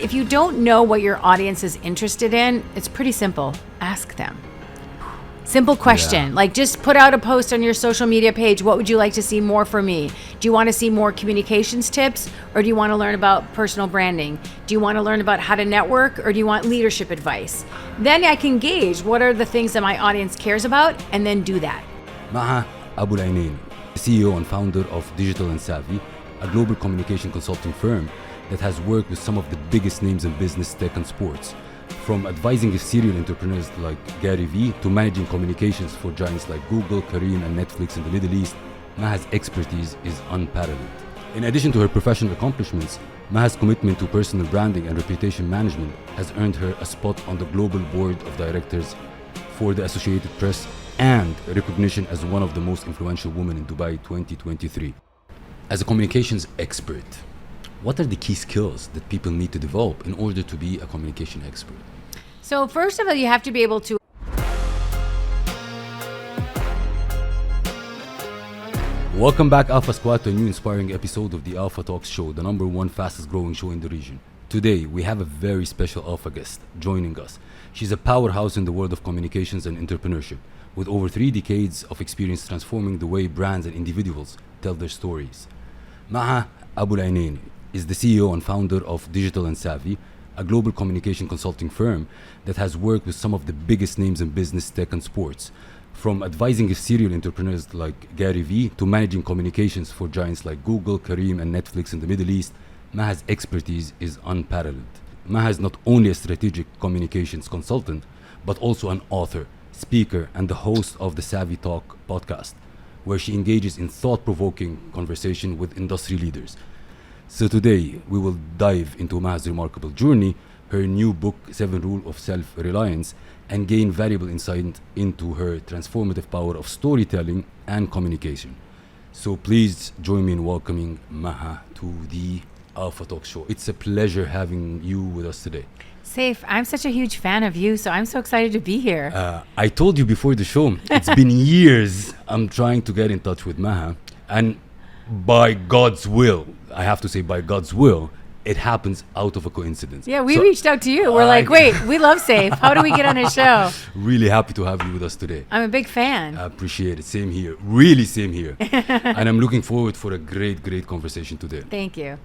if you don't know what your audience is interested in, it's pretty simple. Ask them. Simple question. Like, just put out a post on your social media page. What would you like to see more from me? Do you want to see more communications tips, or do you want to learn about personal branding? Do you want to learn about how to network, or do you want leadership advice? Then I can gauge what are the things that my audience cares about, and then do that. Maha Abouelenein, the CEO and founder of Digital and Savvy, a global communication consulting firm that has worked with some of the biggest names in business, tech, and sports. From advising serial entrepreneurs like Gary Vee to managing communications for giants like Google, Careem, and Netflix in the Middle East, Maha's expertise is unparalleled. In addition to her professional accomplishments, Maha's commitment to personal branding and reputation management has earned her a spot on the global board of directors for the Associated Press and recognition as one of the most influential women in Dubai 2023. As a communications expert, what are the key skills that people need to develop in order to be a communication expert? So first of all, you have to be able to Welcome back, Alpha Squad, to a new inspiring episode of the Alpha Talks Show, the #1 fastest growing show in the region. Today, we have a very special Alpha guest joining us. She's a powerhouse in the world of communications and entrepreneurship, with over 3 decades of experience transforming the way brands and individuals tell their stories. Maha Abouelenein is the CEO and founder of Digital and Savvy, a global communication consulting firm that has worked with some of the biggest names in business, tech, and sports. From advising serial entrepreneurs like Gary Vee to managing communications for giants like Google, Careem, and Netflix in the Middle East, Maha's expertise is unparalleled. Maha is not only a strategic communications consultant, but also an author, speaker, and the host of the Savvy Talk podcast, where she engages in thought-provoking conversation with industry leaders. So today, we will dive into Maha's remarkable journey, her new book, 7 Rules of Self-Reliance, and gain valuable insight into her transformative power of storytelling and communication. So please join me in welcoming Maha to the Alpha Talk Show. It's a pleasure having you with us today. Safe. I'm such a huge fan of you, so I'm so excited to be here. I told you before the show, it's been years I'm trying to get in touch with Maha, and by God's will, I have to say by God's will, it happens out of a coincidence. Yeah, we reached out to you. We're like, wait, we love Safe. How do we get on his show? Really happy to have you with us today. I'm a big fan. I appreciate it. Same here. Really same here. And I'm looking forward for a great, great conversation today. Thank you.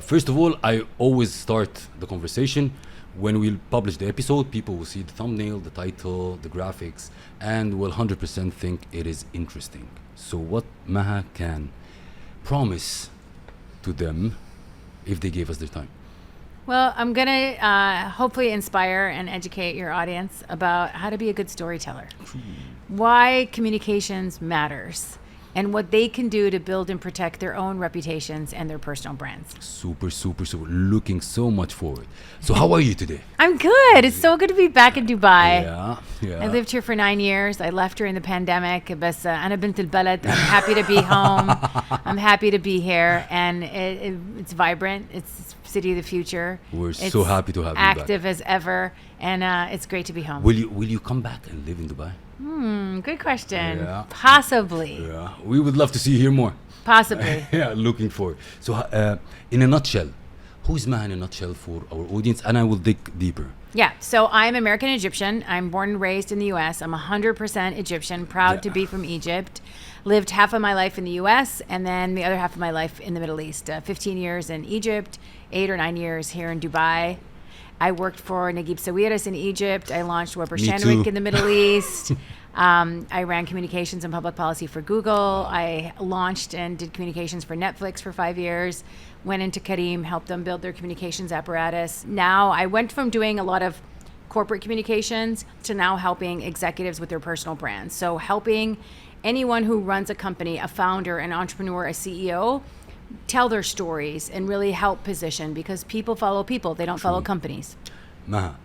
First of all, I always start the conversation when we publish the episode. People will see the thumbnail, the title, the graphics, and will 100% think it is interesting. So what Maha can promise to them if they gave us their time? Well, I'm going to hopefully inspire and educate your audience about how to be a good storyteller, why communications matters, and what they can do to build and protect their own reputations and their personal brands. Super, super, super. Looking so much forward. So how are you today? I'm good. It's so good to be back in Dubai. Yeah. I lived here for 9 years. I left during the pandemic. بس أنا بنت البلد. I'm happy to be home. I'm happy to be here. And it's vibrant. It's city of the future. We're so happy to have you back. Active as ever. And it's great to be home. Will you come back and live in Dubai? Good question. Yeah. Possibly. Yeah. We would love to see you here more. Possibly. Yeah, looking forward. So in a nutshell, who is Maha in a nutshell for our audience? And I will dig deeper. Yeah, so I'm American Egyptian. I'm born and raised in the U.S. I'm 100% Egyptian, proud to be from Egypt. Lived half of my life in the U.S. and then the other half of my life in the Middle East. 15 years in Egypt, 8 or 9 years here in Dubai. I worked for Naguib Sawiris in Egypt. I launched Weber Shandwick in the Middle East. I ran communications and public policy for Google. I launched and did communications for Netflix for 5 years. Went into Careem, helped them build their communications apparatus. Now I went from doing a lot of corporate communications to now helping executives with their personal brands. So helping anyone who runs a company, a founder, an entrepreneur, a CEO, tell their stories and really help position, because people follow people. They don't follow companies. Maha,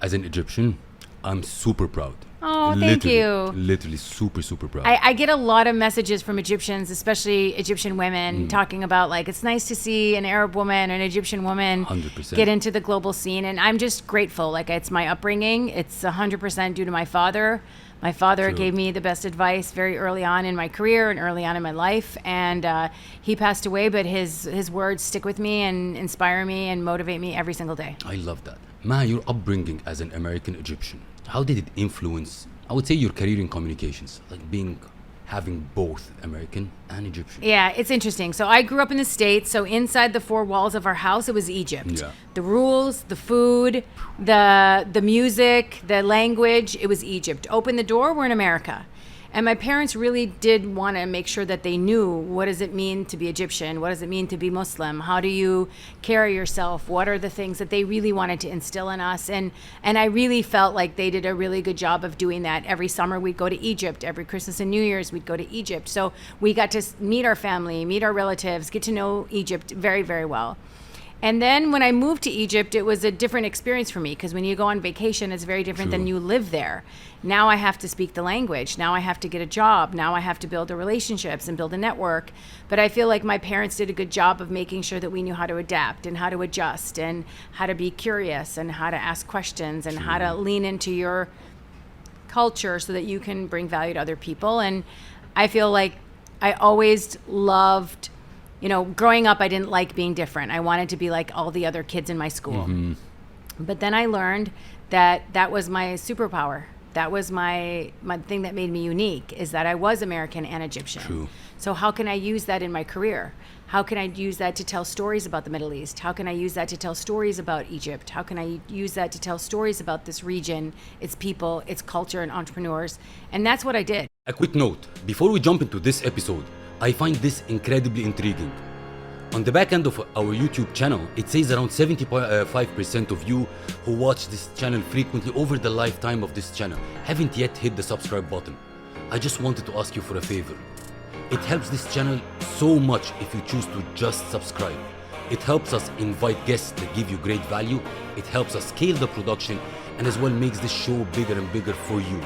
as an Egyptian, I'm super proud Oh, thank you. Literally super, super proud. I get a lot of messages from Egyptians, especially Egyptian women, talking about like, it's nice to see an Arab woman or an Egyptian woman 100%. get into the global scene. And I'm just grateful. Like, it's my upbringing. It's 100% due to my father. My father True. gave me the best advice very early on in my career and early on in my life. And he passed away, but his words stick with me and inspire me and motivate me every single day. I love that. Ma, your upbringing as an American Egyptian, how did it influence, I would say, your career in communications, like having both American and Egyptian? Yeah, it's interesting. So I grew up in the States. So inside the four walls of our house, it was Egypt. Yeah. The rules, the food, the music, the language, it was Egypt. Open the door, we're in America. And my parents really did want to make sure that they knew, what does it mean to be Egyptian? What does it mean to be Muslim? How do you carry yourself? What are the things that they really wanted to instill in us? And I really felt like they did a really good job of doing that. Every summer we'd go to Egypt. Every Christmas and New Year's we'd go to Egypt. So we got to meet our family, meet our relatives, get to know Egypt very, very well. And then when I moved to Egypt, it was a different experience for me, because when you go on vacation, it's very different than you live there. Now I have to speak the language. Now I have to get a job. Now I have to build the relationships and build a network. But I feel like my parents did a good job of making sure that we knew how to adapt and how to adjust and how to be curious and how to ask questions and how to lean into your culture so that you can bring value to other people. And I feel like I always loved, growing up, I didn't like being different. I wanted to be like all the other kids in my school. Mm-hmm. But then I learned that was my superpower. That was my thing that made me unique, is that I was American and Egyptian. True. So how can I use that in my career? How can I use that to tell stories about the Middle East? How can I use that to tell stories about Egypt? How can I use that to tell stories about this region, its people, its culture, and entrepreneurs? And that's what I did. A quick note, before we jump into this episode, I find this incredibly intriguing. On the back end of our YouTube channel, it says around 75% of you who watch this channel frequently over the lifetime of this channel haven't yet hit the subscribe button. I just wanted to ask you for a favor. It helps this channel so much if you choose to just subscribe. It helps us invite guests that give you great value. It helps us scale the production and as well makes this show bigger and bigger for you.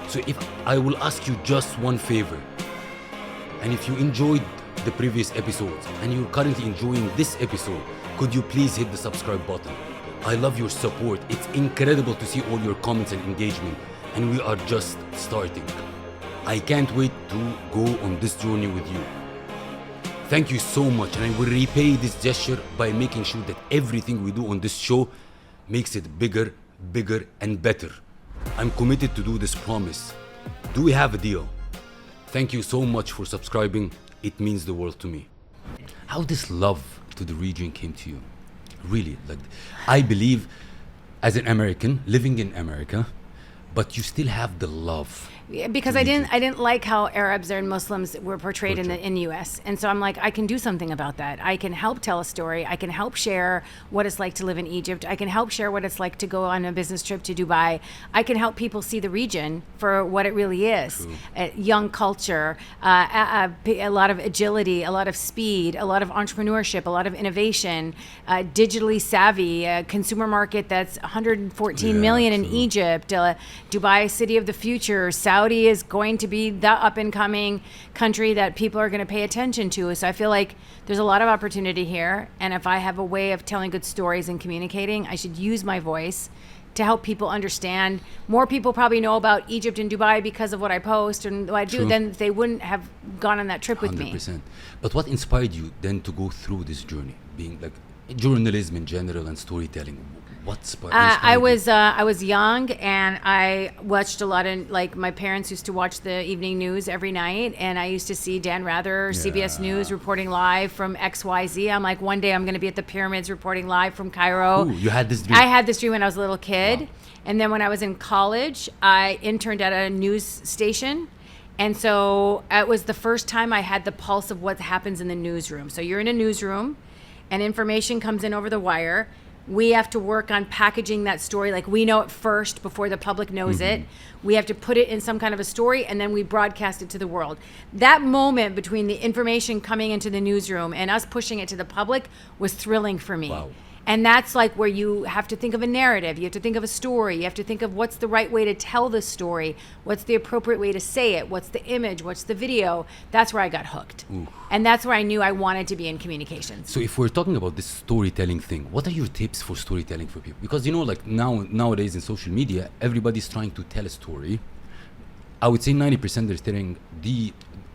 So if I will ask you just one favor, and if you enjoyed the previous episodes and you're currently enjoying this episode, could you please hit the subscribe button? I love your support. It's incredible to see all your comments and engagement, and we are just starting. I can't wait to go on this journey with you. Thank you so much, and I will repay this gesture by making sure that everything we do on this show makes it bigger, and better. I'm committed to do this promise. Do we have a deal? Thank you so much for subscribing. It means the world to me. How this love to the region came to you? Really, I believe as an American living in America, but you still have the love. Because I didn't like how Arabs and Muslims were portrayed in the U.S. And so I'm like, I can do something about that. I can help tell a story. I can help share what it's like to live in Egypt. I can help share what it's like to go on a business trip to Dubai. I can help people see the region for what it really is. Young culture, a lot of agility, a lot of speed, a lot of entrepreneurship, a lot of innovation, digitally savvy, a consumer market that's 114 million in Egypt, Dubai, city of the future, Saudi is going to be the up-and-coming country that people are going to pay attention to. So I feel like there's a lot of opportunity here. And if I have a way of telling good stories and communicating, I should use my voice to help people understand. More people probably know about Egypt and Dubai because of what I post and what I do, then they wouldn't have gone on that trip with 100%. me. But what inspired you then to go through this journey, being like journalism in general and storytelling? What inspired I was young, and I watched a lot of, like, my parents used to watch the evening news every night, and I used to see Dan Rather, CBS News, reporting live from XYZ. I'm like, one day I'm going to be at the pyramids reporting live from Cairo. Ooh, you had this dream? I had this dream when I was a little kid. Wow. And then when I was in college, I interned at a news station. And so it was the first time I had the pulse of what happens in the newsroom. So you're in a newsroom, and information comes in over the wire. We have to work on packaging that story. Like, we know it first before the public knows it. We have to put it in some kind of a story, and then we broadcast it to the world. That moment between the information coming into the newsroom and us pushing it to the public was thrilling for me. Wow. And that's like where you have to think of a narrative. You have to think of a story. You have to think of what's the right way to tell the story. What's the appropriate way to say it? What's the image? What's the video? That's where I got hooked. Ooh. And that's where I knew I wanted to be in communications. So if we're talking about this storytelling thing, what are your tips for storytelling for people? Because, you know, like nowadays in social media, everybody's trying to tell a story. I would say 90%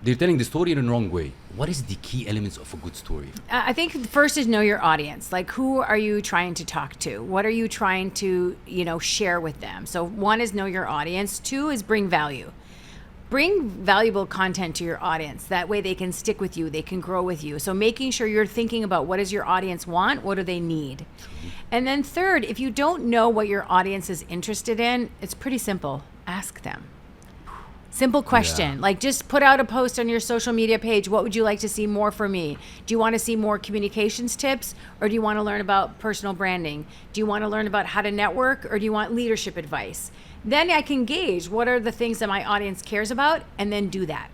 they're telling the story in the wrong way. What is the key elements of a good story? I think first is know your audience. Like, who are you trying to talk to? What are you trying to, share with them? So one is know your audience. Two is bring value. Bring valuable content to your audience. That way they can stick with you. They can grow with you. So making sure you're thinking about what does your audience want? What do they need? And then third, if you don't know what your audience is interested in, it's pretty simple. Ask them. Simple question. Like, just put out a post on your social media page. What would you like to see more from me? Do you want to see more communications tips, or do you want to learn about personal branding? Do you want to learn about how to network, or do you want leadership advice? Then I can gauge what are the things that my audience cares about, and then do that.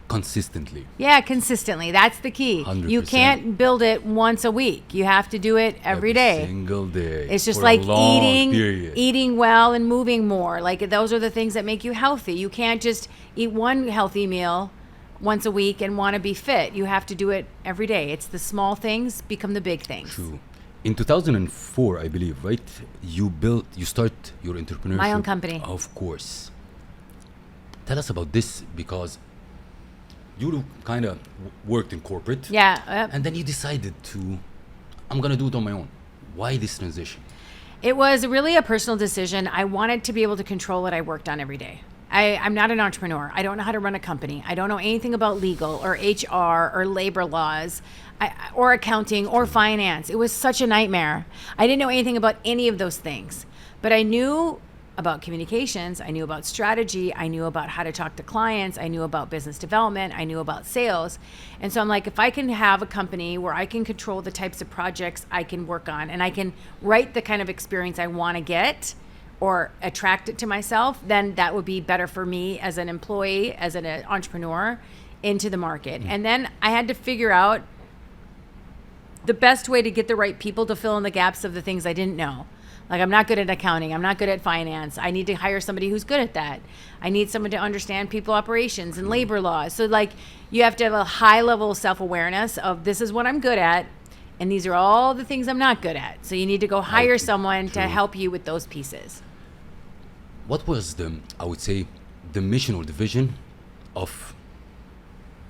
Consistently. Yeah, consistently. That's the key. 100%. You can't build it once a week. You have to do it every day. Single day. It's just for like a long period. eating well and moving more. Like, those are the things that make you healthy. You can't just eat one healthy meal once a week and want to be fit. You have to do it every day. It's the small things become the big things. True. In 2004, I believe, right? You start your entrepreneurship. My own company. Of course. Tell us about this, because you kind of worked in corporate. Yeah. And then you decided I'm going to do it on my own. Why this transition? It was really a personal decision. I wanted to be able to control what I worked on every day. I'm not an entrepreneur. I don't know how to run a company. I don't know anything about legal or HR or labor laws or accounting or finance. It was such a nightmare. I didn't know anything about any of those things. But I knew about communications. I knew about strategy. I knew about how to talk to clients. I knew about business development. I knew about sales. And so I'm like, if I can have a company where I can control the types of projects I can work on, and I can write the kind of experience I want to get or attract it to myself, then that would be better for me as an employee, as an entrepreneur into the market. And then I had to figure out the best way to get the right people to fill in the gaps of the things I didn't know. Like, I'm not good at accounting. I'm not good at finance. I need to hire somebody who's good at that. I need someone to understand people operations and labor laws. So, like, you have to have a high level of self-awareness of, this is what I'm good at, and these are all the things I'm not good at. So you need to go hire someone to help you with those pieces. What was I would say, the mission or the vision of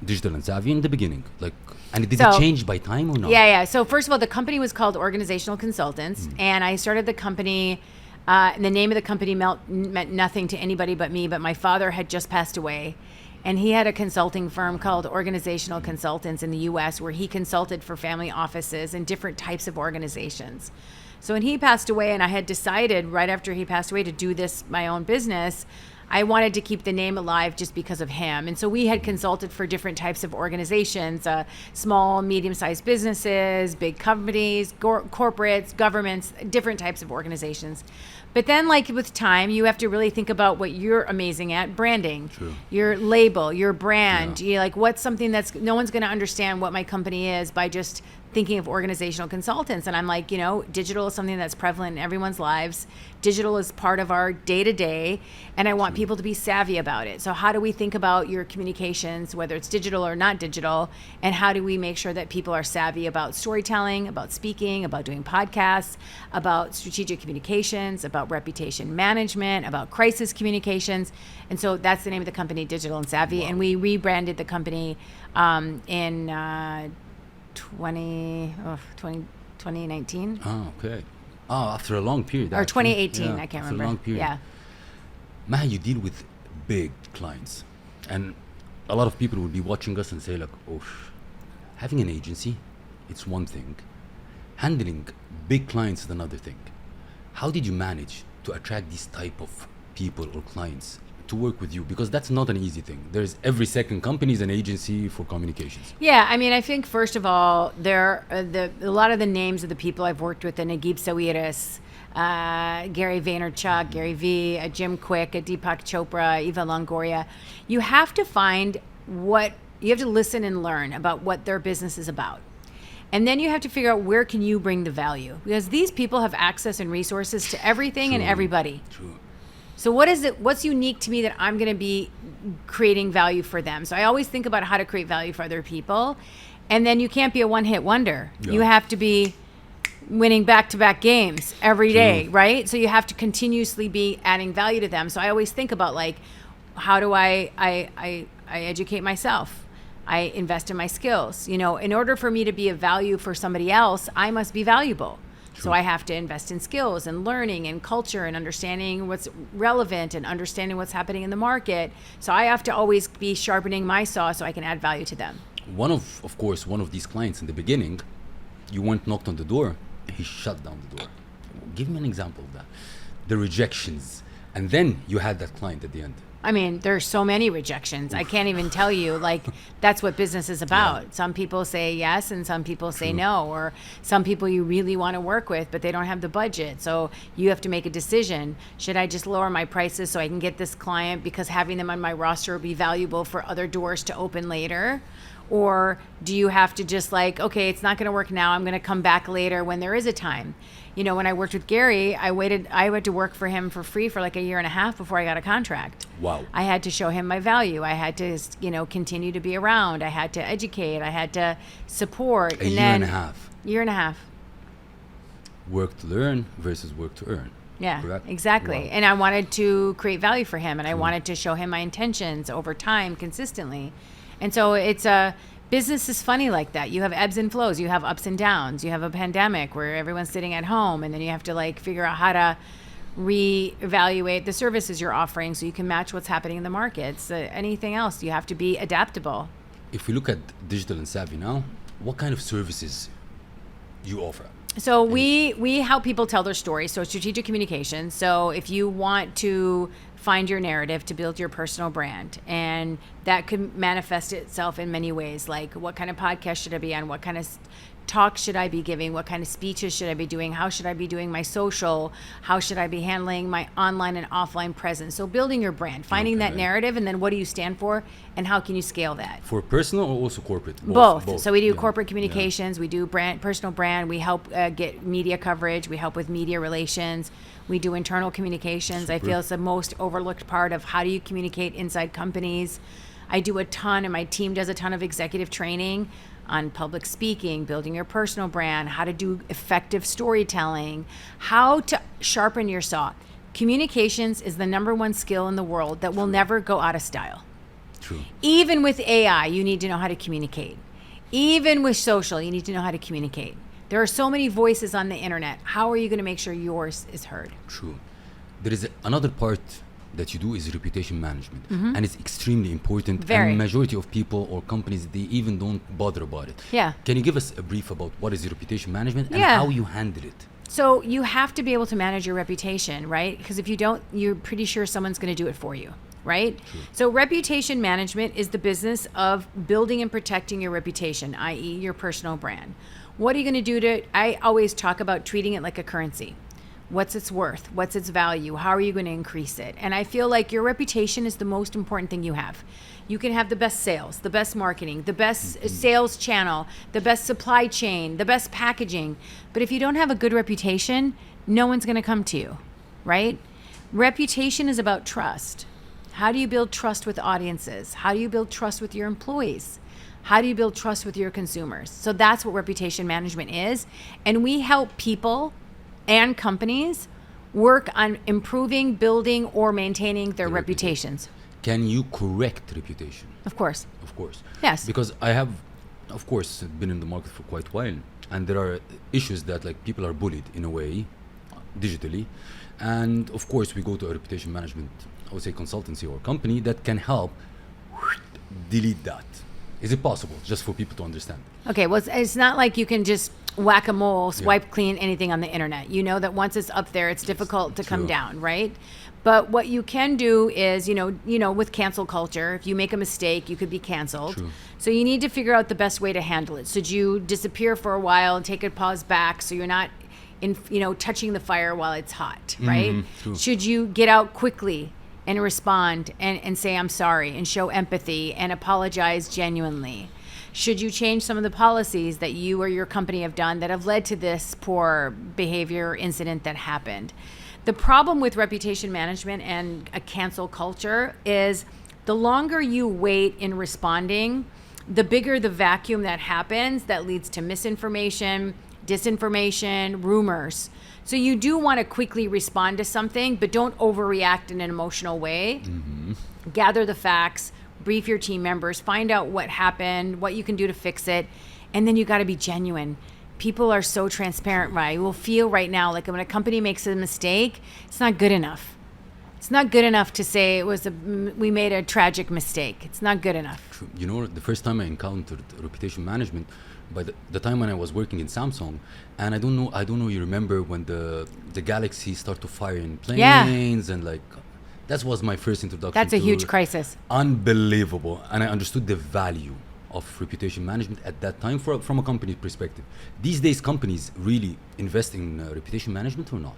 Digital and Savvy in the beginning? Like, and did it change by time or not? Yeah. So first of all, the company was called Organizational Consultants, and I started the company, and the name of the company meant nothing to anybody but me, but my father had just passed away, and he had a consulting firm called Organizational Consultants in the U.S. where he consulted for family offices and different types of organizations. So when he passed away, and I had decided right after he passed away to do this, my own business, I wanted to keep the name alive just because of him. And so we had consulted for different types of organizations, small, medium-sized businesses, big companies, corporates, governments, different types of organizations. But then, like, with time, you have to really think about what you're amazing at: branding, your label, your brand. You like, what's something that's, no one's going to understand what my company is by just thinking of organizational consultants. And I'm like, digital is something that's prevalent in everyone's lives. Digital is part of our day-to-day, and I want people to be savvy about it. So how do we think about your communications, whether it's digital or not digital, and how do we make sure that people are savvy about storytelling, about speaking, about doing podcasts, about strategic communications, about reputation management, about crisis communications. And so that's the name of the company, Digital and Savvy. Wow. And we rebranded the company in 2019. Oh, okay. Oh, after a long period. Or 2018, I can't remember. A long period. Yeah. Maha, you deal with big clients, and a lot of people will be watching us and say, like, oh, having an agency, it's one thing. Handling big clients is another thing. How did you manage to attract these type of people or clients to work with you? Because that's not an easy thing. There's every second company is an agency for communications. Yeah, I mean, I think first of all, there are a lot of the names of the people I've worked with: Naguib Sawiris, Gary Vaynerchuk, Gary V, Jim Quick, Deepak Chopra, Eva Longoria. You have to find you have to listen and learn about what their business is about. And then you have to figure out where can you bring the value, because these people have access and resources to everything and everybody. True. So what's unique to me that I'm going to be creating value for them? So I always think about how to create value for other people. And then you can't be a one-hit wonder. Yeah. You have to be winning back-to-back games every day, right? So you have to continuously be adding value to them. So I always think about, like, how do I educate myself? I invest in my skills. You know, in order for me to be of value for somebody else, I must be valuable. True. So I have to invest in skills and learning and culture and understanding what's relevant and understanding what's happening in the market. So I have to always be sharpening my saw so I can add value to them. One of these clients in the beginning, you went, knocked on the door, he shut down the door. Give me an example of that. The rejections. And then you had that client at the end. I mean, there's so many rejections. I can't even tell you, like, that's what business is about. Yeah. Some people say yes and some people say no, or some people you really want to work with, but they don't have the budget. So you have to make a decision. Should I just lower my prices so I can get this client because having them on my roster will be valuable for other doors to open later? Or do you have to just, like, okay, it's not going to work now. I'm going to come back later when there is a time. You know, when I worked with Gary, I had to work for him for free for like a year and a half before I got a contract. Wow. I had to show him my value. I had to, you know, continue to be around. I had to educate. I had to support. A year and a half. Year and a half. Work to learn versus work to earn. Yeah, correct? exactly. Wow. And I wanted to create value for him, and I wanted to show him my intentions over time consistently. And so business is funny like that. You have ebbs and flows. You have ups and downs. You have a pandemic where everyone's sitting at home, and then you have to, like, figure out how to reevaluate the services you're offering so you can match what's happening in the markets. Anything else, you have to be adaptable. If we look at digital and savvy now, what kind of services you offer? So we help people tell their story. So strategic communication. So if you want to find your narrative to build your personal brand, and that could manifest itself in many ways, like what kind of podcast should I be on? What kind of talk should I be giving? What kind of speeches should I be doing? How should I be doing my social? How should I be handling my online and offline presence? So building your brand, finding that narrative, and then what do you stand for, and how can you scale that? For personal or also corporate? Both. So we do corporate communications, we do personal brand, we help get media coverage, we help with media relations, we do internal communications. Super. I feel it's the most overlooked part of how do you communicate inside companies. I do a ton, and my team does a ton of executive training on public speaking, building your personal brand, how to do effective storytelling, how to sharpen your saw. Communications is the #1 skill in the world that will never go out of style. True. Even with AI, you need to know how to communicate. Even with social, you need to know how to communicate. There are so many voices on the internet. How are you going to make sure yours is heard? True. There is another part that you do is reputation management, and it's extremely important. Very. And majority of people or companies, they even don't bother about it. Yeah. Can you give us a brief about what is reputation management and Yeah. how you handle it? So you have to be able to manage your reputation, right? Because if you don't, you're pretty sure someone's going to do it for you, right? True. So reputation management is the business of building and protecting your reputation, i.e. your personal brand. What are you going to do I always talk about treating it like a currency. What's its worth? What's its value? How are you going to increase it? And I feel like your reputation is the most important thing you have. You can have the best sales, the best marketing, the best sales channel, the best supply chain, the best packaging. But if you don't have a good reputation, no one's going to come to you, right? Reputation is about trust. How do you build trust with audiences? How do you build trust with your employees? How do you build trust with your consumers? So that's what reputation management is. And we help people and companies work on improving, building, or maintaining their reputations. Can you correct reputation? Of course. Of course. Yes. Because I have, of course, been in the market for quite a while, and there are issues that, like, people are bullied in a way, digitally, and of course we go to a reputation management, I would say, consultancy or company that can help delete that. Is it possible, just for people to understand? Okay, well, it's not like you can just whack-a-mole, swipe clean anything on the internet. You know that once it's up there, it's difficult to come down, right? But what you can do is, you know, with cancel culture, if you make a mistake, you could be canceled. True. So you need to figure out the best way to handle it. Should you disappear for a while and take a pause back so you're not touching the fire while it's hot, right? True. Should you get out quickly and respond and say, I'm sorry, and show empathy and apologize genuinely? Should you change some of the policies that you or your company have done that have led to this poor behavior incident that happened? The problem with reputation management and a cancel culture is the longer you wait in responding, the bigger the vacuum that happens that leads to misinformation, disinformation, rumors. So you do want to quickly respond to something, but don't overreact in an emotional way. Gather the facts, brief your team members, find out what happened, what you can do to fix it, and then you got to be genuine. People are so transparent, right? We'll feel right now like when a company makes a mistake, it's not good enough. It's not good enough to say we made a tragic mistake. It's not good enough. True. You know, the first time I encountered reputation management, by the time when I was working in Samsung, and I don't know you remember when the Galaxy started to fire in planes, and like that was my first introduction. That's a huge crisis. Unbelievable. And I understood the value of reputation management at that time from a company perspective. These days companies really invest in reputation management or not?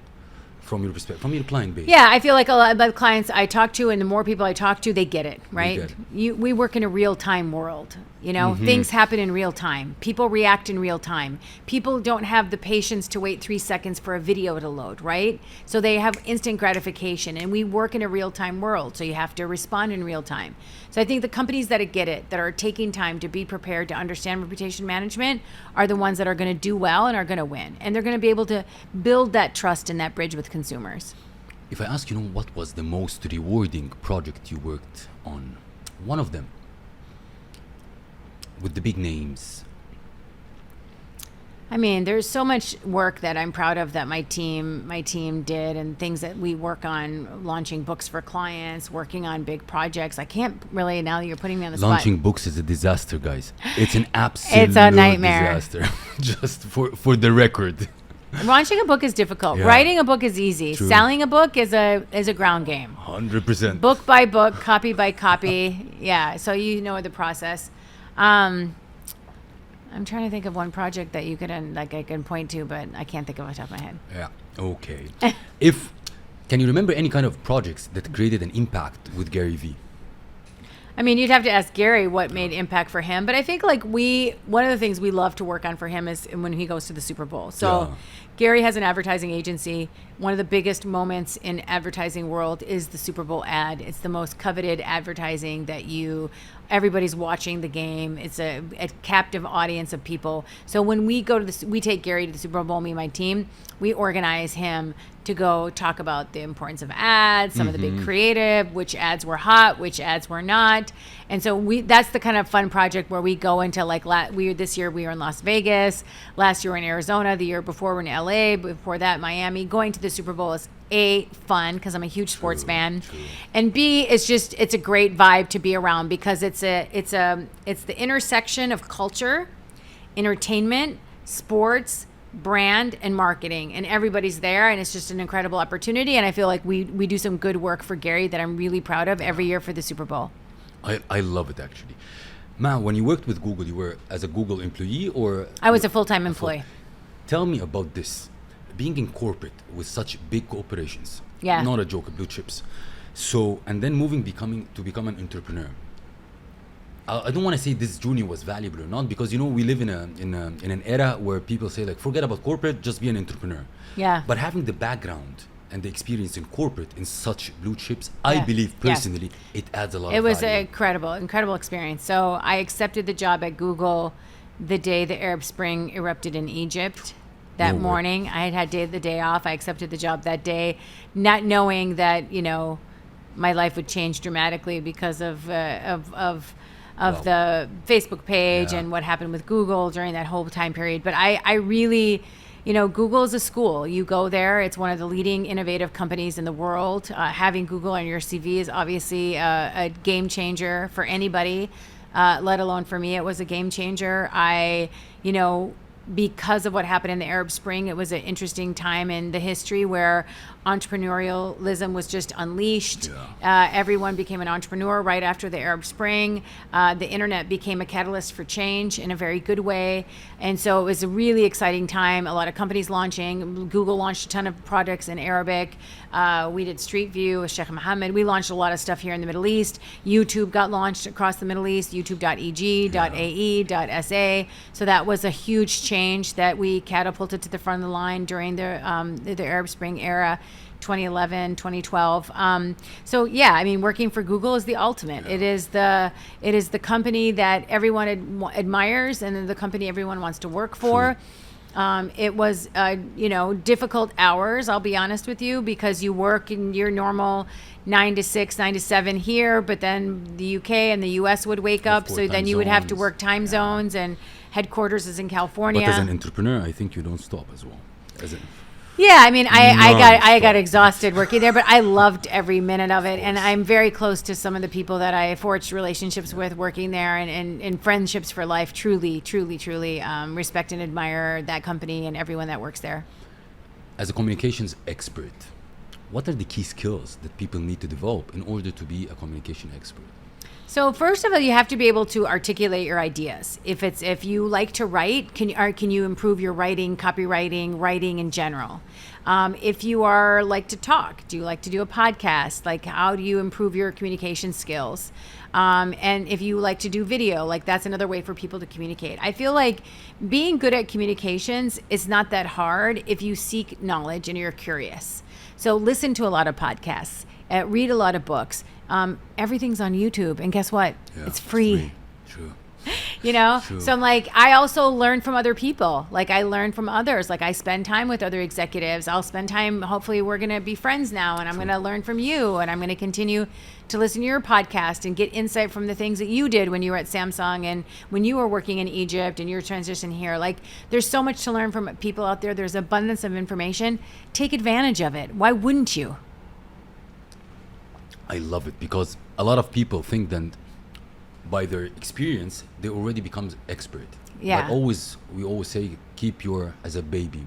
From your perspective, from your client base? Yeah, I feel like a lot of the clients I talk to, and the more people I talk to, they get it, right? We work in a real-time world. You know, things happen in real time. People react in real time. People don't have the patience to wait 3 seconds for a video to load, right? So they have instant gratification, and we work in a real-time world, so you have to respond in real time. So I think the companies that get it, that are taking time to be prepared to understand reputation management, are the ones that are going to do well and are going to win. And they're going to be able to build that trust and that bridge with consumers. If I ask you, what was the most rewarding project you worked on? One of them. With the big names. I mean, there's so much work that I'm proud of that my team did, and things that we work on, launching books for clients, working on big projects. I can't really, now that you're putting me on the spot. Launching books is a disaster, guys. It's an absolute it's a nightmare. Disaster. Just for the record. Launching a book is difficult. Yeah. Writing a book is easy. True. Selling a book is a ground game. 100%. Book by book, copy by copy. Yeah, so you know the process. I'm trying to think of one project that you could I can point to, but I can't think of it off the top of my head. Yeah. Okay. Can you remember any kind of projects that created an impact with Gary Vee? I mean, you'd have to ask Gary what made impact for him, but I think one of the things we love to work on for him is when he goes to the Super Bowl. So Gary has an advertising agency. One of the biggest moments in advertising world is the Super Bowl ad. It's the most coveted advertising that everybody's watching the game. It's a captive audience of people. So when we take Gary to the Super Bowl, me and my team, we organize him to go talk about the importance of ads, some of the big creative, which ads were hot, which ads were not. And so that's the kind of fun project where we go into this year we were in Las Vegas, last year we were in Arizona, the year before we were in LA, before that Miami. Going to the Super Bowl is A, fun because I'm a huge sports fan, and B, it's a great vibe to be around because it's the intersection of culture, entertainment, sports, brand, and marketing, and everybody's there, and it's just an incredible opportunity. And I feel like we do some good work for Gary that I'm really proud of every year for the Super Bowl. I love it, actually. Ma, when you worked with Google, you were as a Google employee or? I was a full-time employee. Tell me about this. Being in corporate with such big corporations, not a joke, blue chips. So, and then to become an entrepreneur. I don't want to say this journey was valuable or not, because we live in an era where people say forget about corporate, just be an entrepreneur. Yeah. But having the background and the experience in corporate in such blue chips, I believe personally it adds a lot of value. It was an incredible experience. So I accepted the job at Google the day the Arab Spring erupted in Egypt. That morning, I had the day off. I accepted the job that day, not knowing that my life would change dramatically because of the Facebook page and what happened with Google during that whole time period. But I really, Google is a school. You go there. It's one of the leading innovative companies in the world. Having Google on your CV is obviously a game changer for anybody, let alone for me. It was a game changer. Because of what happened in the Arab Spring, it was an interesting time in the history where entrepreneurialism was just unleashed. Everyone became an entrepreneur right after the Arab Spring. The internet became a catalyst for change in a very good way. And so it was a really exciting time. A lot of companies launching. Google launched a ton of products in Arabic. We did Street View with Sheikh Mohammed. We launched a lot of stuff here in the Middle East. YouTube got launched across the Middle East, youtube.eg, .ae, .sa. So that was a huge change that we catapulted to the front of the line during the Arab Spring era. 2011, 2012. So yeah, I mean, working for Google is the ultimate. It is the company that everyone admires, and the company everyone wants to work for. It was, difficult hours, I'll be honest with you, because you work in your normal 9 to 6, 9 to 7 here, but then the UK and the US would wake up, so then you would have to work time zones, and headquarters is in California. But as an entrepreneur, I think you don't stop as well. Yeah, I mean, I got exhausted working there, but I loved every minute of it. And I'm very close to some of the people that I forged relationships with working there, and friendships for life. Truly, truly, truly respect and admire that company and everyone that works there. As a communications expert, what are the key skills that people need to develop in order to be a communication expert? So first of all, you have to be able to articulate your ideas. If you like to write, can you improve your writing, copywriting, writing in general? If you like to talk, do you like to do a podcast? Like, how do you improve your communication skills? And if you like to do video, like that's another way for people to communicate. I feel like being good at communications is not that hard if you seek knowledge and you're curious. So listen to a lot of podcasts, read a lot of books. Everything's on YouTube, and guess what? It's free. True. True. So I'm like, I also learn from other people. Like, I learn from others. Like, I spend time with other executives. I'll spend time, hopefully we're going to be friends now, and I'm going to learn from you, and I'm going to continue to listen to your podcast and get insight from the things that you did when you were at Samsung and when you were working in Egypt and your transition here. Like, there's so much to learn from people out there. There's abundance of information. Take advantage of it. Why wouldn't you? I love it, because a lot of people think that by their experience they already becomes expert. Yeah. But we always say, keep your as a baby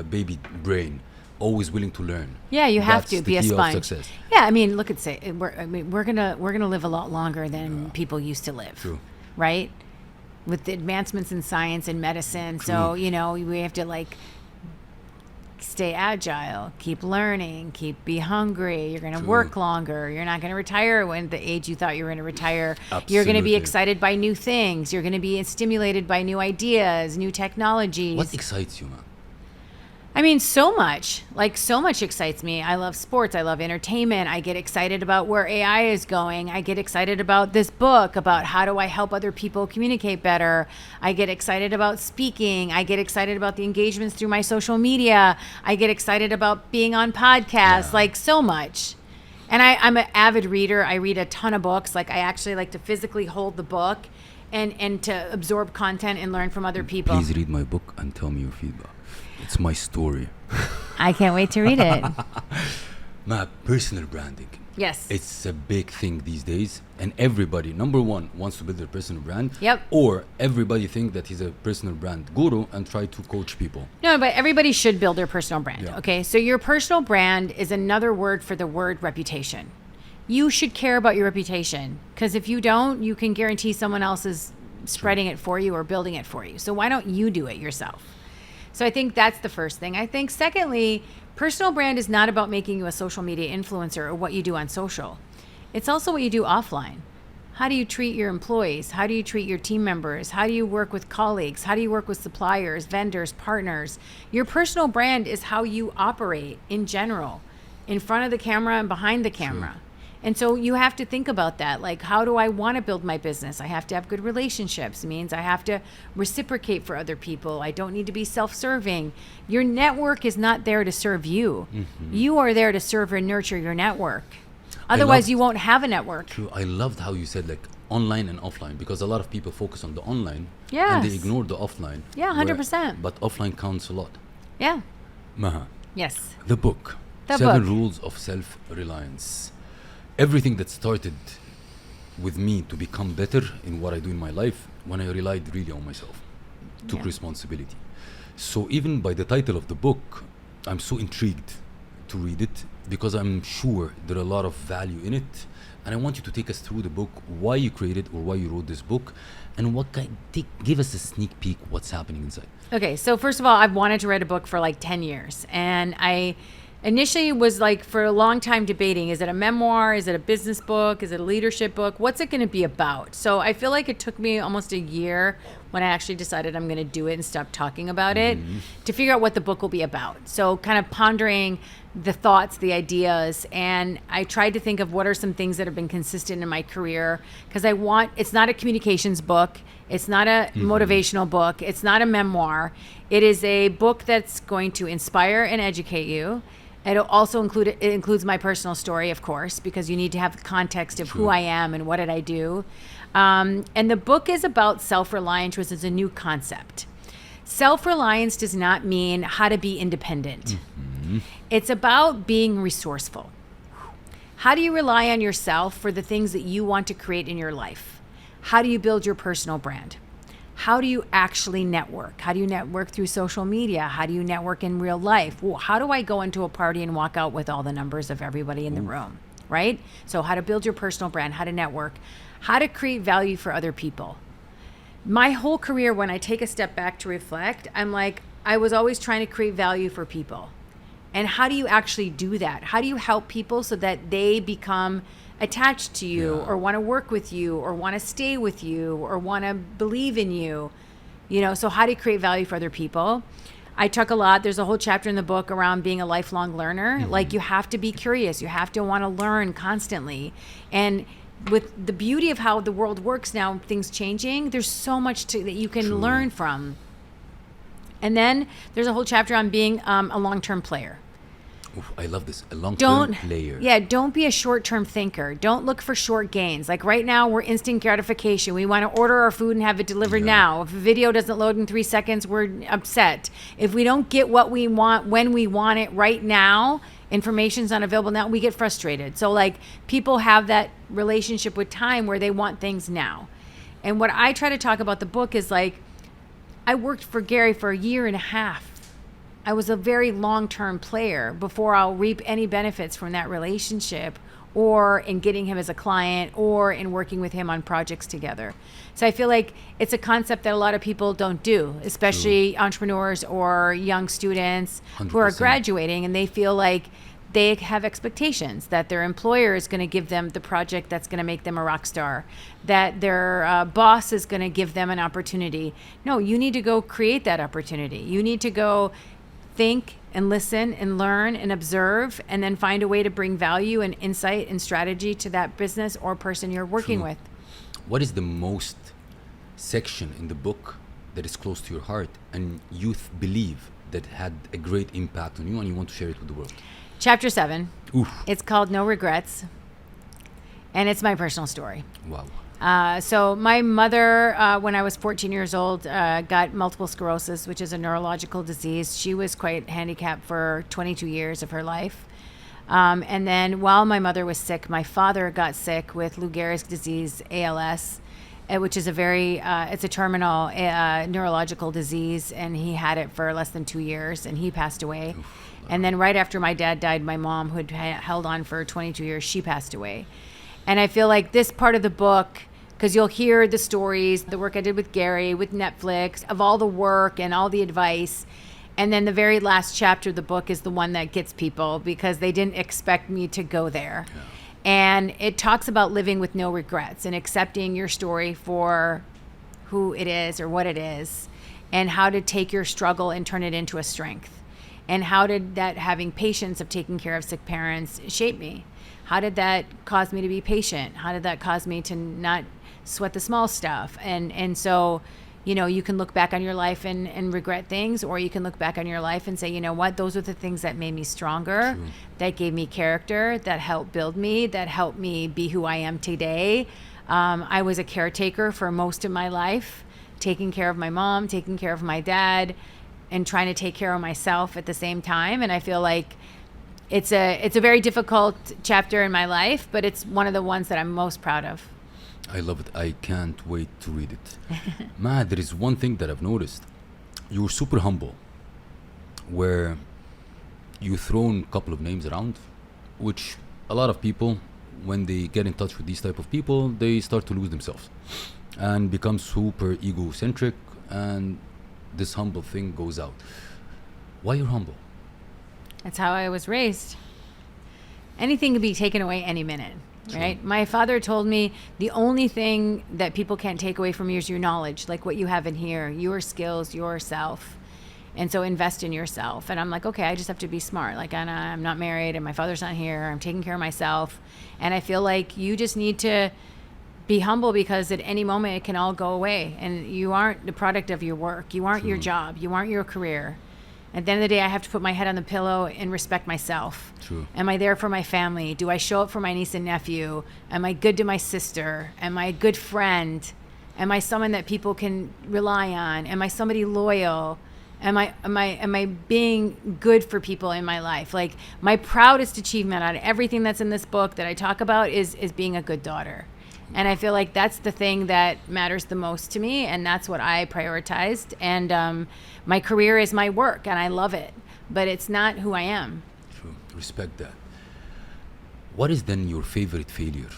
baby brain, always willing to learn. Yeah, you have That's to the be a key of sponge. success. Yeah, I mean, look at we're gonna live a lot longer than people used to live. True. Right? With the advancements in science and medicine, so we have to stay agile, keep learning, be hungry. You're going to work longer. You're not going to retire when the age you thought you were going to retire. Absolutely. You're going to be excited by new things. You're going to be stimulated by new ideas, new technologies. What excites you, man? I mean, so much excites me. I love sports. I love entertainment. I get excited about where AI is going. I get excited about this book, about how do I help other people communicate better. I get excited about speaking. I get excited about the engagements through my social media. I get excited about being on podcasts, so much. And I'm an avid reader. I read a ton of books. I actually like to physically hold the book and to absorb content and learn from other people. Please read my book and tell me your feedback. It's my story. I can't wait to read it. Personal branding. Yes. It's a big thing these days. And everybody, number one, wants to build their personal brand. Yep. Or everybody think that he's a personal brand guru and try to coach people. No, but everybody should build their personal brand. Yeah. Okay. So your personal brand is another word for the word reputation. You should care about your reputation, because if you don't, you can guarantee someone else is spreading it for you or building it for you. So why don't you do it yourself? So I think that's the first thing. I think secondly, personal brand is not about making you a social media influencer or what you do on social. It's also what you do offline. How do you treat your employees? How do you treat your team members? How do you work with colleagues? How do you work with suppliers, vendors, partners? Your personal brand is how you operate in general, in front of the camera and behind the camera. Sure. And so you have to think about that. How do I want to build my business? I have to have good relationships. It means I have to reciprocate for other people. I don't need to be self-serving. Your network is not there to serve you. Mm-hmm. You are there to serve and nurture your network. Otherwise, you won't have a network. True. I loved how you said online and offline, because a lot of people focus on the online and they ignore the offline. Yeah, 100%. But offline counts a lot. Yeah. Maha. Yes. The book. 7 Rules of Self-Reliance. Everything that started with me to become better in what I do in my life when I relied really on myself, took responsibility. So even by the title of the book, I'm so intrigued to read it because I'm sure there are a lot of value in it. And I want you to take us through the book, why you created or why you wrote this book, and give us a sneak peek what's happening inside. Okay, so first of all, I've wanted to write a book for like 10 years. And I initially was like for a long time debating, is it a memoir? Is it a business book? Is it a leadership book? What's it going to be about? So I feel like it took me almost a year when I actually decided I'm going to do it and stop talking about it to figure out what the book will be about. So kind of pondering the thoughts, the ideas, and I tried to think of what are some things that have been consistent in my career, because it's not a communications book. It's not a motivational book. It's not a memoir. It is a book that's going to inspire and educate you. It'll also it includes my personal story, of course, because you need to have the context of who I am and what did I do. And the book is about self-reliance, which is a new concept. Self-reliance does not mean how to be independent. It's about being resourceful. How do you rely on yourself for the things that you want to create in your life? How do you build your personal brand? How do you actually network? How do you network through social media? How do you network in real life? Well, how do I go into a party and walk out with all the numbers of everybody in the room, right? So how to build your personal brand, how to network, how to create value for other people. My whole career, when I take a step back to reflect, I'm like, I was always trying to create value for people. And how do you actually do that? How do you help people so that they become attached to you or want to work with you or want to stay with you or want to believe in you? So how do you create value for other people? I talk a lot. There's a whole chapter in the book around being a lifelong learner. Like you have to be curious. You have to want to learn constantly. And with the beauty of how the world works now, things changing, there's so much that you can learn from. And then there's a whole chapter on being a long-term player. Oof, I love this. A long-term player. Yeah, don't be a short-term thinker. Don't look for short gains. Like right now, we're instant gratification. We want to order our food and have it delivered now. If a video doesn't load in 3 seconds, we're upset. If we don't get what we want when we want it right now, information's not available now, we get frustrated. So like people have that relationship with time where they want things now. And what I try to talk about the book is like, I worked for Gary for a year and a half. I was a very long-term player before I'll reap any benefits from that relationship or in getting him as a client or in working with him on projects together. So I feel like it's a concept that a lot of people don't do, especially entrepreneurs or young students 100%. Who are graduating, and they feel like they have expectations that their employer is going to give them the project that's going to make them a rock star, that their boss is going to give them an opportunity. No, you need to go create that opportunity. You need to go think and listen and learn and observe and then find a way to bring value and insight and strategy to that business or person you're working with. What is the most section in the book that is close to your heart and you believe that had a great impact on you and you want to share it with the world? Chapter 7. Oof. It's called No Regrets. And it's my personal story. Wow. So my mother, when I was 14 years old, got multiple sclerosis, which is a neurological disease. She was quite handicapped for 22 years of her life. And then while my mother was sick, my father got sick with Lou Gehrig's disease, ALS, which is it's a terminal neurological disease. And he had it for less than 2 years and he passed away. Oof. And then right after my dad died, my mom, who had held on for 22 years, she passed away. And I feel like this part of the book, because you'll hear the stories, the work I did with Gary, with Netflix, of all the work and all the advice. And then the very last chapter of the book is the one that gets people because they didn't expect me to go there. Yeah. And it talks about living with no regrets and accepting your story for who it is or what it is, and how to take your struggle and turn it into a strength. And how did that having patience of taking care of sick parents shape me? How did that cause me to be patient? How did that cause me to not sweat the small stuff? And so, you can look back on your life and regret things, or you can look back on your life and say, you know what, those are the things that made me stronger, that gave me character, that helped build me, that helped me be who I am today. I was a caretaker for most of my life, taking care of my mom, taking care of my dad, and trying to take care of myself at the same time. And I feel like it's a very difficult chapter in my life, but it's one of the ones that I'm most proud of. I love it. I can't wait to read it. Maha, there is one thing that I've noticed. You're super humble, where you thrown a couple of names around, which a lot of people, when they get in touch with these type of people, they start to lose themselves and become super egocentric, and this humble thing goes out. Why you're humble? That's how I was raised. Anything can be taken away any minute, right? My father told me the only thing that people can't take away from you is your knowledge, like what you have in here, your skills, yourself. And so invest in yourself. And I'm like, okay, I just have to be smart. Like, I'm not married and my father's not here. I'm taking care of myself. And I feel like you just need to be humble, because at any moment it can all go away. And you aren't the product of your work. You aren't your job. You aren't your career. At the end of the day, I have to put my head on the pillow and respect myself. True. Am I there for my family? Do I show up for my niece and nephew? Am I good to my sister? Am I a good friend? Am I someone that people can rely on? Am I somebody loyal? Am I being good for people in my life? Like, my proudest achievement out of everything that's in this book that I talk about is being a good daughter. And I feel like that's the thing that matters the most to me, and that's what I prioritized. And my career is my work, and I love it, but it's not who I am. True. Respect that. What is then your favorite failure?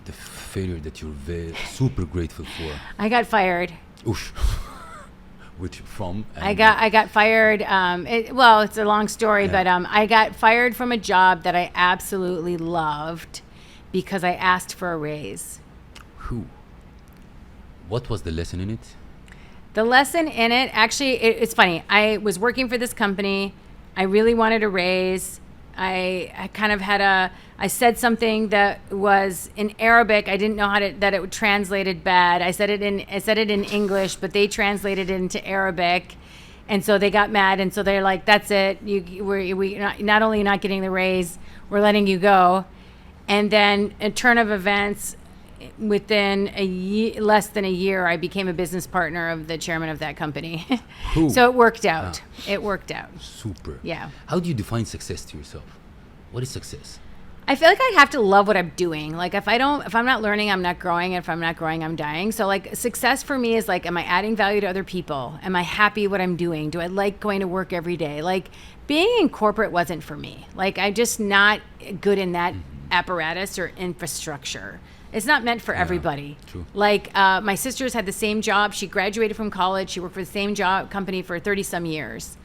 The failure that you're super grateful for? I got fired. Oosh. Which from? I got fired. It's a long story, but I got fired from a job that I absolutely loved because I asked for a raise. Who? What was the lesson in it? The lesson in it, actually, it's funny. I was working for this company. I really wanted a raise. I kind of I said something that was in Arabic. I didn't know that it translated bad. I said it in English, but they translated it into Arabic. And so they got mad. And so they're like, that's it. We not only not getting the raise, we're letting you go. And then a turn of events, within less than a year, I became a business partner of the chairman of that company. So it worked out. It worked out. Super. Yeah. How do you define success to yourself? What is success? I feel like I have to love what I'm doing. Like, if I'm not learning, I'm not growing. If I'm not growing, I'm dying. So like, success for me is like, am I adding value to other people? Am I happy what I'm doing? Do I like going to work every day? Like, being in corporate wasn't for me. Like, I'm just not good in that apparatus or infrastructure. It's not meant for everybody. True. Like, my sister's had the same job. She graduated from college. She worked for the same company for 30 some years.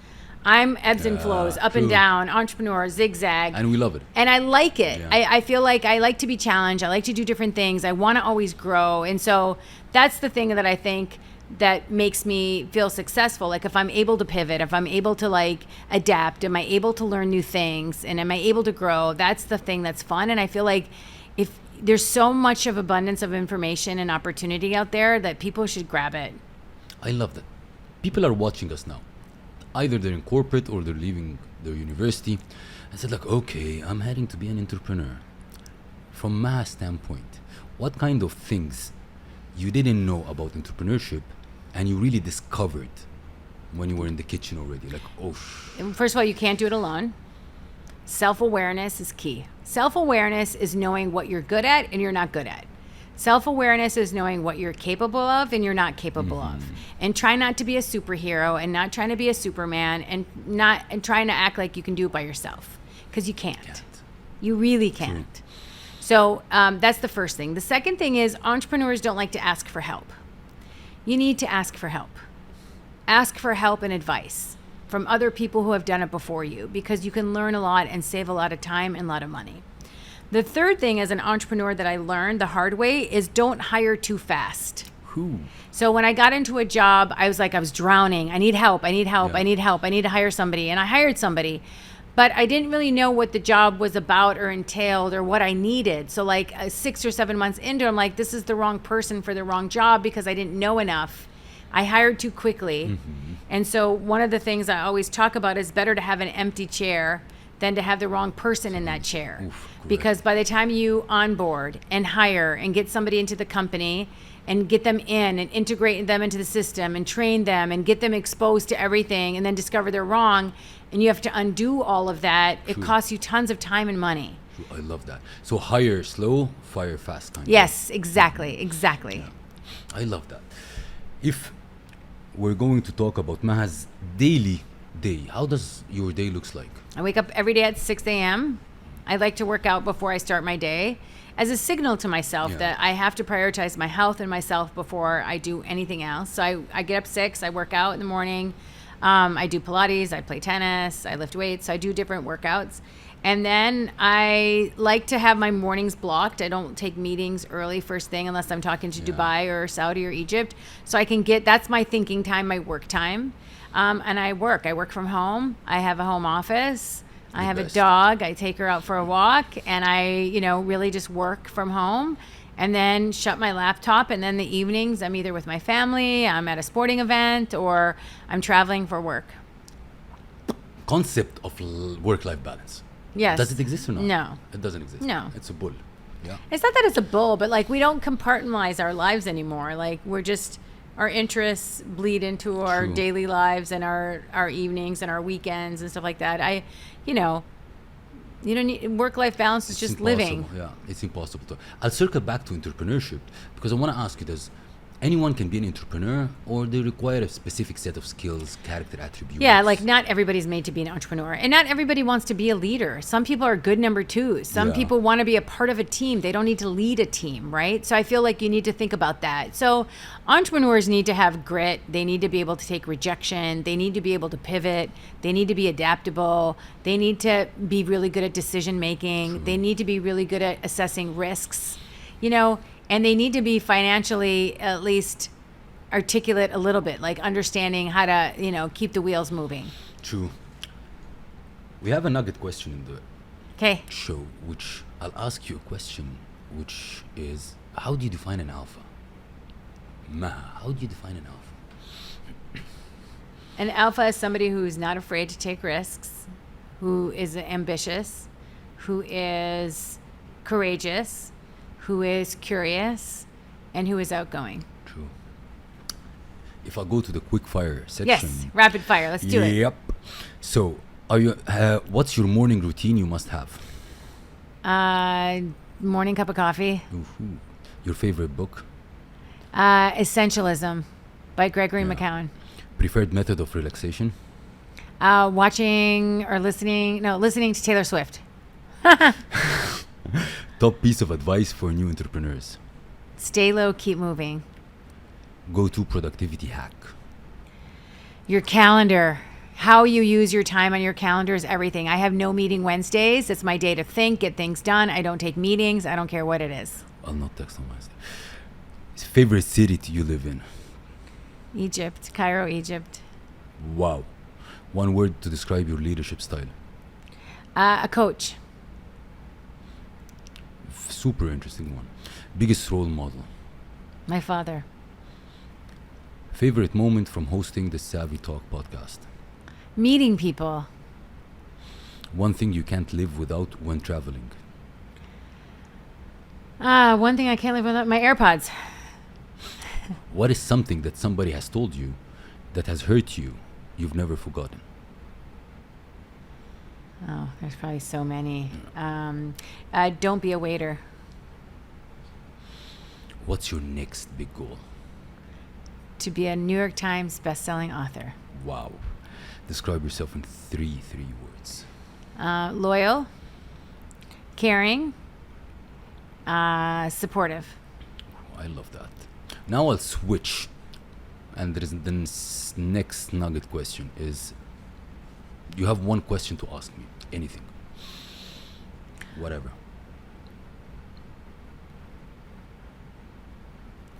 I'm ebbs and flows, up and down, entrepreneur, zigzag. And we love it. And I like it. Yeah. I feel like I like to be challenged. I like to do different things. I want to always grow. And so that's the thing that I think that makes me feel successful. Like, if I'm able to pivot, if I'm able to like adapt, am I able to learn new things, and am I able to grow? That's the thing that's fun. And I feel like if there's so much of abundance of information and opportunity out there, that people should grab it. I love that. People are watching us now. Either they're in corporate or they're leaving their university. I said, like, okay, I'm heading to be an entrepreneur. From Maha's standpoint, what kind of things you didn't know about entrepreneurship and you really discovered when you were in the kitchen already? Like, First of all, you can't do it alone. Self-awareness is key. Self-awareness is knowing what you're good at and you're not good at. Self-awareness is knowing what you're capable of and you're not capable of. And try not to be a superhero and not trying to be a Superman and trying to act like you can do it by yourself, because you can't. You really can't. True. So that's the first thing. The second thing is, entrepreneurs don't like to ask for help. You need to ask for help. Ask for help and advice from other people who have done it before you, because you can learn a lot and save a lot of time and a lot of money. The third thing as an entrepreneur that I learned the hard way is, don't hire too fast. So when I got into a job, I was drowning. I need help. I need help. Yeah. I need help. I need to hire somebody. And I hired somebody, but I didn't really know what the job was about or entailed or what I needed. So like 6 or 7 months into, I'm like, this is the wrong person for the wrong job, because I didn't know enough. I hired too quickly. And so one of the things I always talk about is, better to have an empty chair than to have the wrong person in that chair. Because by the time you onboard and hire and get somebody into the company and get them in and integrate them into the system and train them and get them exposed to everything, and then discover they're wrong, and you have to undo all of that, it costs you tons of time and money. I love that. So hire slow, fire fast time. Yes, exactly. Yeah. I love that. If we're going to talk about Maha's daily day, how does your day looks like? I wake up every day at 6 a.m. I like to work out before I start my day as a signal to myself that I have to prioritize my health and myself before I do anything else. So I get up 6, I work out in the morning. I do Pilates, I play tennis, I lift weights. So I do different workouts. And then I like to have my mornings blocked. I don't take meetings early first thing unless I'm talking to Dubai or Saudi or Egypt. So I can that's my thinking time, my work time. And I work from home. I have a home office. I have a dog. I take her out for a walk, and I, really just work from home, and then shut my laptop. And then the evenings, I'm either with my family, I'm at a sporting event, or I'm traveling for work. Concept of work-life balance. Yes. Does it exist or not? No. It doesn't exist. No. It's a bull. Yeah. It's not that it's a bull, but like we don't compartmentalize our lives anymore. Like our interests bleed into our daily lives and our evenings and our weekends and stuff like that. You don't need work-life balance. Is just living. Yeah, it's impossible. I'll circle back to entrepreneurship because I want to ask you: does anyone can be an entrepreneur, or they require a specific set of skills, character attributes? Yeah, like not everybody's made to be an entrepreneur, and not everybody wants to be a leader. Some people are good number twos. Some people want to be a part of a team. They don't need to lead a team, right? So I feel like you need to think about that. So entrepreneurs need to have grit. They need to be able to take rejection. They need to be able to pivot. They need to be adaptable. They need to be really good at decision making. They need to be really good at assessing risks, and they need to be financially at least articulate a little bit, like understanding how to, keep the wheels moving. True. We have a nugget question in the show, which I'll ask you a question, which is, how do you define an alpha? Maha, how do you define an alpha? An alpha is somebody who's not afraid to take risks, who is ambitious, who is courageous, who is curious, and who is outgoing. True. If I go to the quickfire section. Yes, rapid fire. Let's do it. Yep. So, what's your morning routine you must have? Morning cup of coffee. Ooh. Your favorite book? Essentialism by Gregory McCowan. Preferred method of relaxation? Listening to Taylor Swift. Top piece of advice for new entrepreneurs? Stay low, keep moving. Go-to productivity hack? Your calendar. How you use your time on your calendar is everything. I have no meeting Wednesdays. It's my day to think, get things done. I don't take meetings. I don't care what it is. I'll not text on Wednesday. Favorite city you live in? Egypt. Cairo, Egypt. Wow. One word to describe your leadership style? A coach. Super interesting one. Biggest role model? My father. Favorite moment from hosting the Savvy Talk podcast? Meeting people. One thing you can't live without when traveling? One thing I can't live without, my AirPods. What is something that somebody has told you that has hurt you, you've never forgotten? Oh, there's probably so many. Don't be a waiter. What's your next big goal? To be a New York Times best-selling author. Wow. Describe yourself in three words. Loyal, caring, supportive. Oh, I love that. Now I'll switch. And there is the next nugget question is, you have one question to ask me. Anything. Whatever.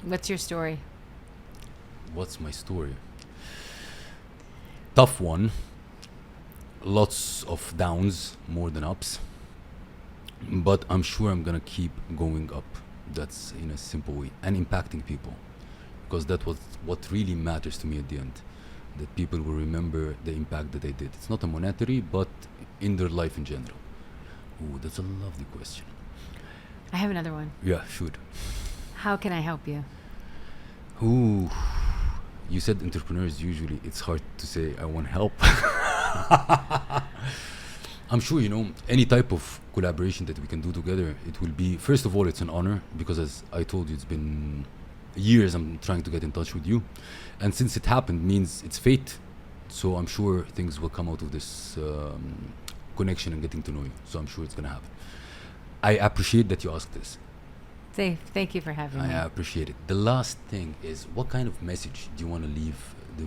What's your story? What's my story? Tough one. Lots of downs, more than ups. But I'm sure I'm gonna keep going up. That's in a simple way. And impacting people. Because that was what really matters to me at the end. That people will remember the impact that I did. It's not a monetary, but in their life in general. Ooh, that's a lovely question. I have another one. Yeah, shoot. How can I help you? Ooh, you said entrepreneurs usually, it's hard to say I want help. I'm sure, any type of collaboration that we can do together, it will be, first of all, it's an honor, because as I told you, it's been years I'm trying to get in touch with you. And since it happened, means it's fate. So I'm sure things will come out of this connection and getting to know you. So I'm sure it's gonna happen. I appreciate that you asked this. Safe. Thank you for having me. I appreciate it. The last thing is, what kind of message do you want to leave the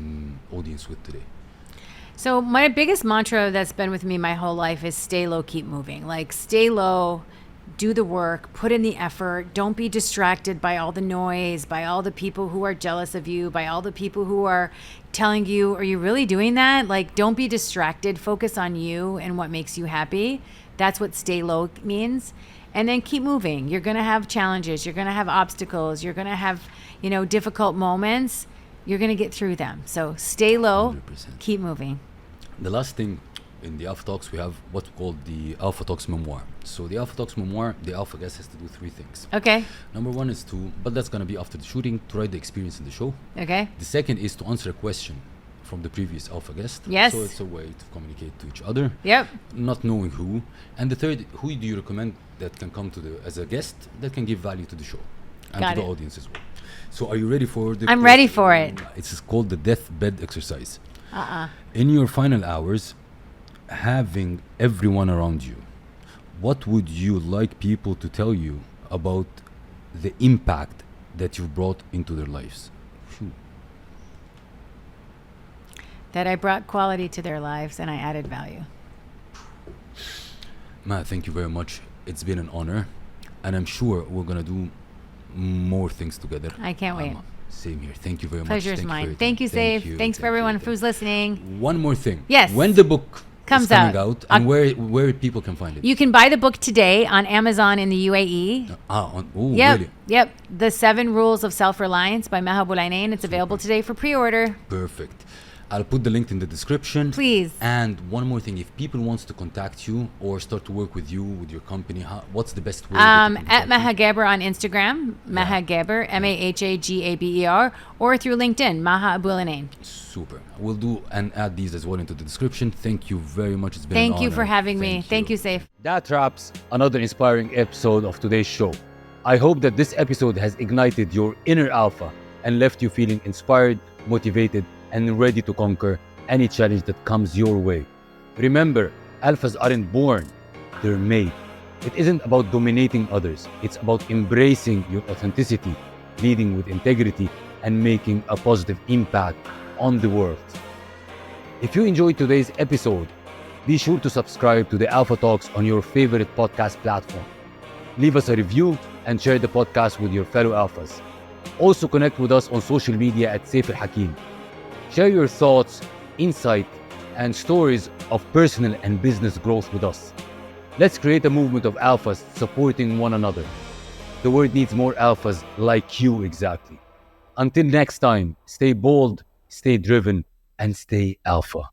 audience with today? So my biggest mantra that's been with me my whole life is stay low, keep moving. Like stay low, do the work, put in the effort. Don't be distracted by all the noise, by all the people who are jealous of you, by all the people who are telling you, are you really doing that? Like, don't be distracted. Focus on you and what makes you happy. That's what stay low means. And then keep moving. You're going to have challenges. You're going to have obstacles. You're going to have, difficult moments. You're going to get through them. So stay low, 100%. keep moving. The last thing, in the Alpha Talks, we have what's called the Alpha Talks memoir. So the Alpha Talks memoir, the Alpha guest has to do 3 things. Okay. Number 1 is but that's going to be after the shooting, to write the experience in the show. Okay. The second is to answer a question from the previous Alpha guest. Yes. So it's a way to communicate to each other. Yep. Not knowing who. And the third, who do you recommend that can come as a guest that can give value to the show and Got to it. the audience as well. So are you ready for the I'm ready for it. It's called the deathbed exercise. In your final hours, having everyone around you, what would you like people to tell you about the impact that you've brought into their lives? Phew. That I brought quality to their lives and I added value. Ma, thank you very much. It's been an honor, and I'm sure we're gonna do more things together. I can't wait. Same here. Thank you very much. Pleasure's Thank mine. for your Thank time. you, Saif. Thanks for everyone who's listening. One more thing. Yes. When the book Comes is coming out. out, and where people can find it. You can buy the book today on Amazon in the UAE. Really? Yep. The 7 Rules of Self-Reliance by Maha Abouelenein. It's available today for pre-order. Perfect. I'll put the link in the description. Please. And one more thing, if people wants to contact you or start to work with you, with your company, what's the best way? At Maha Gaber on Instagram, Maha Gaber, Mahagaber, or through LinkedIn, Maha Abouelenein. Super. We'll do and add these as well into the description. Thank you very much. It's been an Thank you honor. for having me. Thank you, Saif. That wraps another inspiring episode of today's show. I hope that this episode has ignited your inner alpha and left you feeling inspired, motivated, and ready to conquer any challenge that comes your way. Remember, alphas aren't born, they're made. It isn't about dominating others, it's about embracing your authenticity, leading with integrity, and making a positive impact on the world. If you enjoyed today's episode, be sure to subscribe to the Alpha Talks on your favorite podcast platform. Leave us a review and share the podcast with your fellow alphas. Also connect with us on social media at Saif Al Hakim. Share your thoughts, insight, and stories of personal and business growth with us. Let's create a movement of alphas supporting one another. The world needs more alphas like you exactly. Until next time, stay bold, stay driven, and stay alpha.